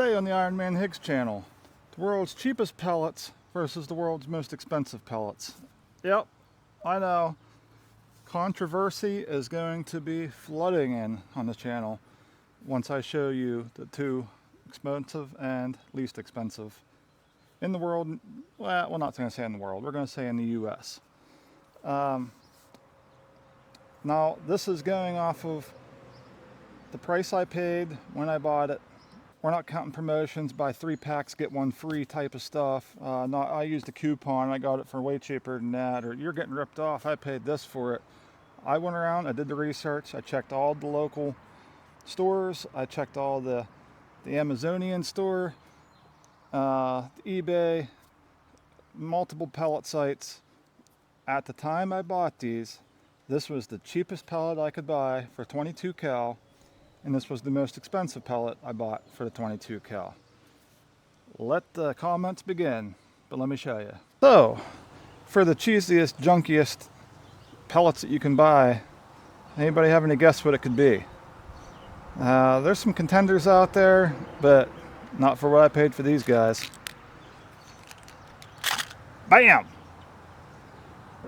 Today on the Iron Man Higgs channel, the world's cheapest pellets versus the world's most expensive pellets. Yep, I know, controversy is going to be flooding in on the channel once I show you the two expensive and least expensive in the world. Well, we're not going to say in the world, we're going to say in the US. Now, this is going off of the price I paid when I bought it. We're not counting promotions, buy 3 packs, get 1 free type of stuff. I used a coupon, I got it for way cheaper than that, or you're getting ripped off, I paid this for it. I went around, I did the research, I checked all the local stores, I checked all the Amazonian store, eBay, multiple pellet sites. At the time I bought these, this was the cheapest pellet I could buy for 22 cal. And this was the most expensive pellet I bought for the 22 cal. Let the comments begin, but let me show you. So, for the cheesiest, junkiest pellets that you can buy, anybody have any guess what it could be? There's some contenders out there, but not for what I paid for these guys. Bam!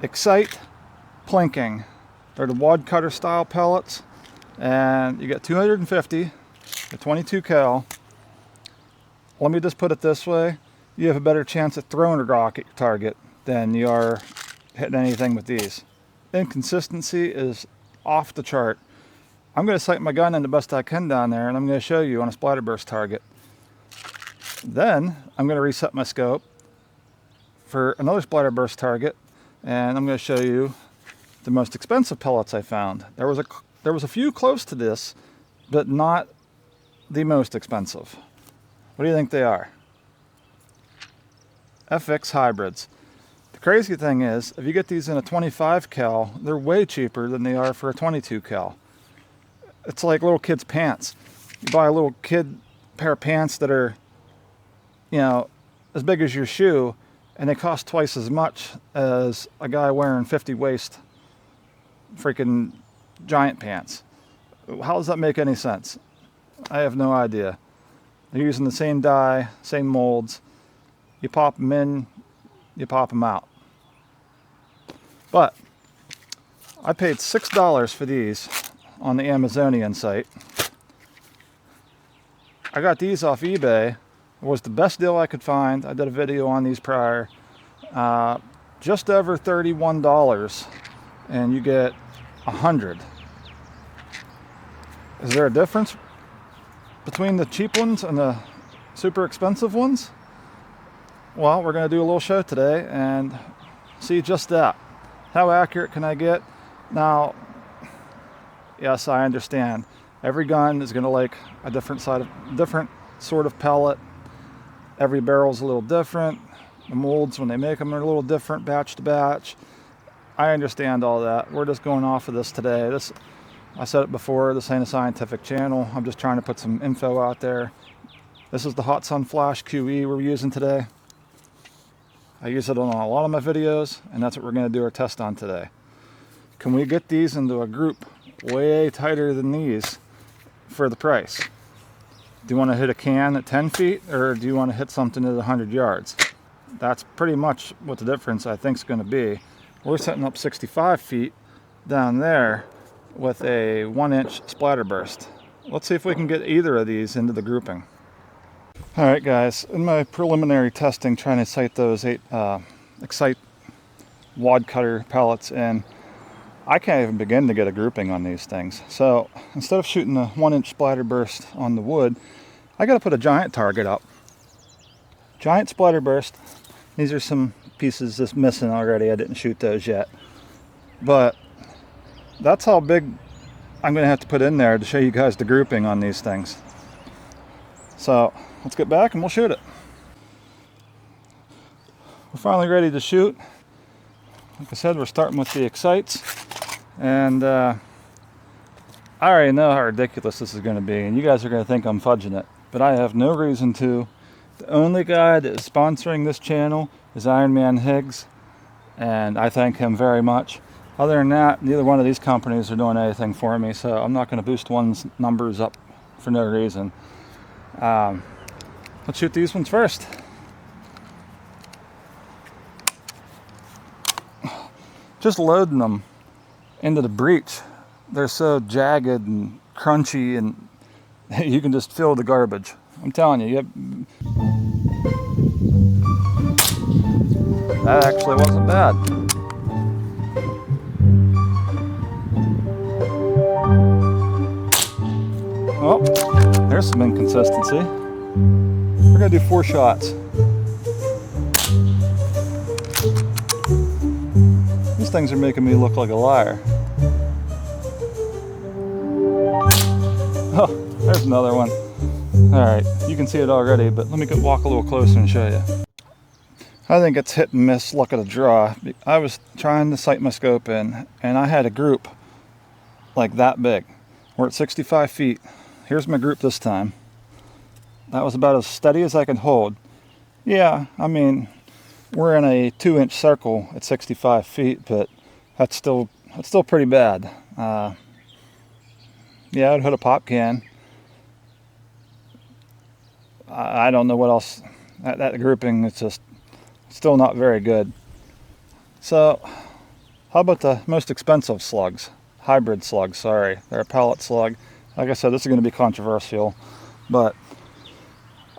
Excite Plinking. They're the wad cutter style pellets. And you get 250 at 22 cal. Let me just put it this way, you have a better chance at throwing a rock at your target than you are hitting anything with these. Inconsistency is off the chart. I'm going to sight my gun in the best I can down there, and I'm going to show you on a splatterburst target. Then I'm going to reset my scope for another splatterburst target, and I'm going to show you the most expensive pellets I found. There was a few close to this, but not the most expensive. What do you think they are? FX hybrids. The crazy thing is, if you get these in a 25 cal, they're way cheaper than they are for a 22 cal. It's like little kids' pants. You buy a little kid pair of pants that are, you know, as big as your shoe, and they cost twice as much as a guy wearing 50 waist freaking giant pants. How does that make any sense? I have no idea. They're using the same dye, same molds. You pop them in, you pop them out. But I paid $6 for these on the Amazonian site. I got these off eBay. It was the best deal I could find. I did a video on these prior. Just over $31, and you get 100. Is there a difference between the cheap ones and the super expensive ones? Well, we're going to do a little show today and see just that. How accurate can I get? Now, yes, I understand. Every gun is going to like a different sort of pellet. Every barrel's a little different. The molds, when they make them, are a little different batch to batch. I understand all that. We're just going off of this today. I said it before, this ain't a scientific channel. I'm just trying to put some info out there. This is the Hot Sun Flash QE we're using today. I use it on a lot of my videos, and that's what we're going to do our test on today. Can we get these into a group way tighter than these for the price? Do you want to hit a can at 10 feet, or do you want to hit something at 100 yards? That's pretty much what the difference I think is going to be. We're setting up 65 feet down there with a 1-inch splatterburst. Let's see if we can get either of these into the grouping. Alright guys, in my preliminary testing trying to sight those 8 Excite wad cutter pellets in, I can't even begin to get a grouping on these things. So instead of shooting a 1-inch splatterburst on the wood, I got to put a giant target up. Giant splatterburst. These are some pieces that's missing already. I didn't shoot those yet. But that's how big I'm going to have to put in there to show you guys the grouping on these things. So let's get back and we'll shoot it. We're finally ready to shoot. Like I said, we're starting with the Excites. And I already know how ridiculous this is going to be. And you guys are going to think I'm fudging it. But I have no reason to. The only guy that is sponsoring this channel is Iron Man Higgs, and I thank him very much. Other than that, neither one of these companies are doing anything for me, so I'm not going to boost one's numbers up for no reason. Let's shoot these ones first. Just loading them into the breech, they're so jagged and crunchy, and you can just feel the garbage. I'm telling you, that actually wasn't bad. Oh, there's some inconsistency. We're gonna do 4 shots. These things are making me look like a liar. Oh, there's another one. Alright, you can see it already, but let me walk a little closer and show you. I think it's hit and miss luck of the draw. I was trying to sight my scope in, and I had a group like that big. We're at 65 feet. Here's my group this time. That was about as steady as I could hold. Yeah, I mean, we're in a 2-inch circle at 65 feet, but that's still pretty bad. Yeah, I'd hit a pop can. I don't know what else. That grouping, it's just still not very good. So, how about the most expensive slugs? Hybrid slugs, sorry. They're a pellet slug. Like I said, this is going to be controversial, but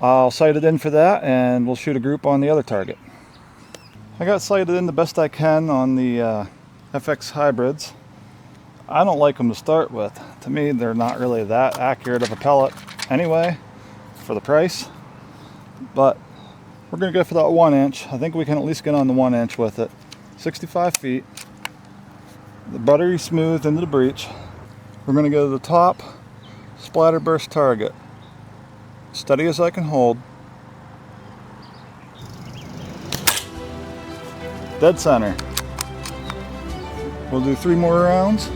I'll sight it in for that, and we'll shoot a group on the other target. I got sighted in the best I can on the FX hybrids. I don't like them to start with. To me, they're not really that accurate of a pellet anyway, for the price. But we're going to go for that 1-inch. I think we can at least get on the 1-inch with it. 65 feet. The buttery smooth into the breech. We're going to go to the top splatter burst target. Steady as I can hold. Dead center. We'll do 3 more rounds.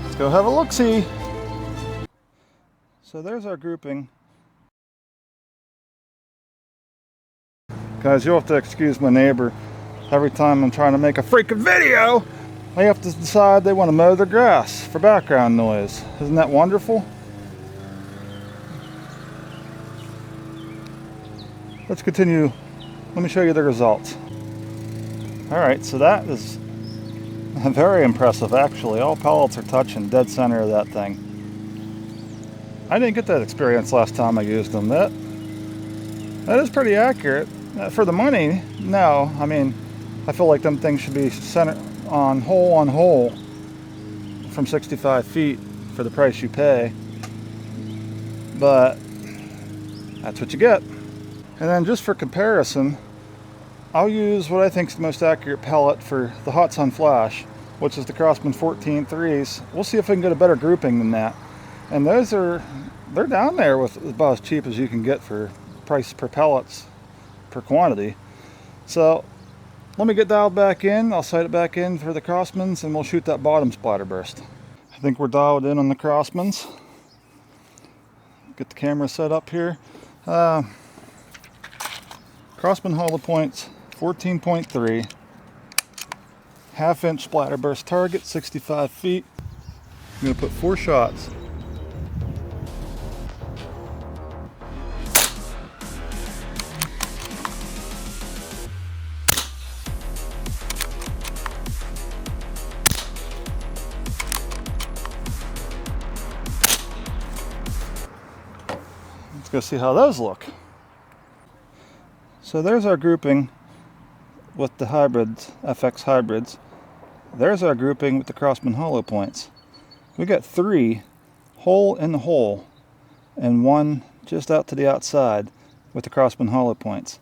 Let's go have a look-see. So there's our grouping. Guys, you'll have to excuse my neighbor. Every time I'm trying to make a freaking video, I have to decide they want to mow their grass for background noise. Isn't that wonderful? Let's continue. Let me show you the results. Alright, so that is very impressive actually. All pellets are touching dead center of that thing. I didn't get that experience last time I used them. That is pretty accurate. For the money, no. I mean, I feel like them things should be centered on hole from 65 feet for the price you pay. But that's what you get. And then just for comparison, I'll use what I think is the most accurate pellet for the Hot Sun Flash, which is the Crosman 14-3s. We'll see if we can get a better grouping than that. And they're down there with about as cheap as you can get for price per pellets per quantity. So let me get dialed back in. I'll sight it back in for the Crossmans, and we'll shoot that bottom splatter burst. I think we're dialed in on the Crossmans. Get the camera set up here. Crossman hollow points 14.3, 1/2-inch splatter burst target, 65 feet. I'm going to put 4 shots. Let's go see how those look. So there's our grouping with the hybrids, FX hybrids. There's our grouping with the Crossman hollow points. We got 3 hole in the hole and 1 just out to the outside with the Crossman hollow points.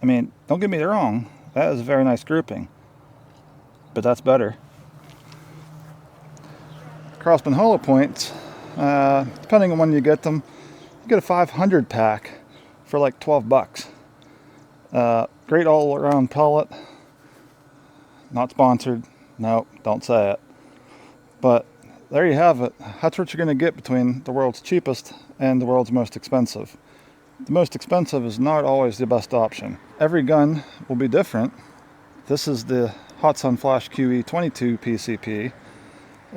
I mean, don't get me wrong, that is a very nice grouping, but that's better. Crossman hollow points, depending on when you get them, you get a 500 pack for like 12 bucks. Great all around pellet. Not sponsored. No, don't say it. But there you have it. That's what you're going to get between the world's cheapest and the world's most expensive. the most expensive is not always the best option. Every gun will be different. This is the Hot Sun Flash QE22 PCP,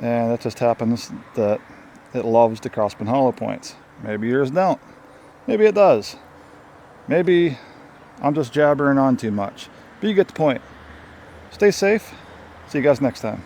and it just happens that it loves the crosspin hollow points. Maybe yours don't. Maybe it does. Maybe I'm just jabbering on too much. But you get the point. Stay safe. See you guys next time.